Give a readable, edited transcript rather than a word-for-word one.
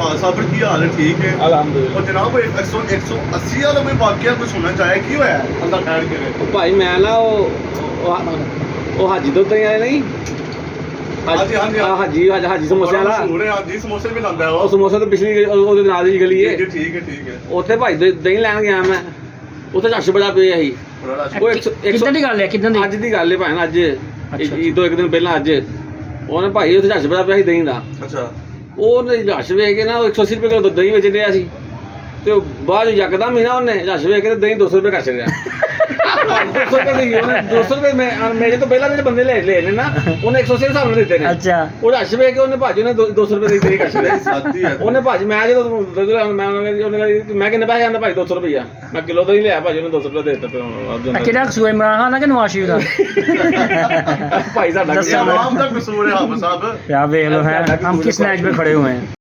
इकबाल साहब की हाल है ठीक है ਅਲਹਮਦੁਲਿਲਾ। और जनाब 180 वाला कोई वाकया कोई सुनना चाहे की होया है अंदर ठहर के ਉਹ ਭਾਈ ਮੈਂ ਨਾ ਉਹ ਹਾਜੀ ਤੋਂ ਆਏ ਨਹੀਂ ਹਾਂਜੀ, ਹਾਂਜੀ। ਹਾਜੀ ਸਮੋਸੇ ਵਾਲਾ मशहूर है जी समोसे भी लांदा है ਉਹ ਸਮੋਸੇ ਤੋਂ ਪਿਛਲੀ ਉਹਦੇ ਨਾਲ ਦੀ ਗਲੀ ਹੈ जी ठीक है ਉੱਥੇ ਭਾਈ ਦਹੀਂ ਲੈਣ ਗਿਆ ਮੈਂ ਉੱਥੇ ਰਸ਼ ਬੜਾ ਪਿਆ ਸੀ बड़ा ਉਹ ਕਿੱਦਾਂ ਦੀ ਗੱਲ ਹੈ ਕਿੱਦਾਂ ਦੀ ਅੱਜ ਦੀ ਗੱਲ ਹੈ ਭਾਈ ਅੱਜ ਅੱਛਾ। ਇਹ ਤੋਂ ਇੱਕ ਦਿਨ ਪਹਿਲਾਂ ਅੱਜ ਉਹਨੇ ਭਾਈ ਉੱਥੇ ਰਸ਼ ਬੜਾ ਪਿਆ ਸੀ ਦਹੀਂ ਦਾ अच्छा ਉਹਨੇ ਰਸ਼ ਵੇਖ ਕੇ ਨਾ ਉਹ 180 ਰੁਪਏ ਕਿਲੋ ਦਹੀਂ ਵੇਚ ਰਿਹਾ ਸੀ ਤੇ ਉਹ ਬਾਅਦ ਯਕਦਮ ਹੀ ਨਾ ਉਹਨੇ ਰਸ਼ ਵੇਖ ਕੇ ਦਹੀਂ 200 ਰੁਪਏ ਕਰ ਛੱਡਿਆ 200 ਰੁਪਏ ਦੀ ਉਹਨੇ 200 ਰੁਪਏ ਮੇਰੇ ਤੋਂ ਪਹਿਲਾਂ ਜਿਹੜੇ ਬੰਦੇ ਲੈ ਨੇ ਨਾ ਉਹਨੇ 180 ਦੇ ਹਿਸਾਬ ਨਾਲ ਦਿੱਤੇ ਨੇ ਅੱਛਾ ਉਹ ਰਸ਼ ਵੇਖ ਕੇ ਉਹਨੇ ਭਾਜੀ ਨੇ 200 ਰੁਪਏ ਦੀ ਦਹੀਂ ਕਰ ਛੱਡਿਆ साथी है ਉਹਨੇ ਭਾਜੀ ਮੈਂ ਜਦੋਂ ਮੈਂ ਕਿੰਨੇ ਪੈਸੇ ਆਂਦਾ ਭਾਜੀ 200 ਰੁਪਈਆ ਮੈਂ ਕਿਲੋ ਦਹੀਂ ਲਿਆ ਭਾਜੀ ਉਹਨੇ 200 ਰੁਪਏ ਦੇ ਦਿੱਤਾ ਕਿਹੜਾ ਕਸੂਰ ਹੈ ਇਮਰਾਨ ਖਾਨ ਦਾ ਕਿ ਨਵਾਜ਼ ਸ਼ਰੀਫ ਦਾ ਭਾਈ ਸਾਡਾ ਦੱਸਿਆ आवाम का कसूर है आप साहब क्या ਵੇਖ ਲੋ ਹੈ हम किस मैच पे खड़े हुए हैं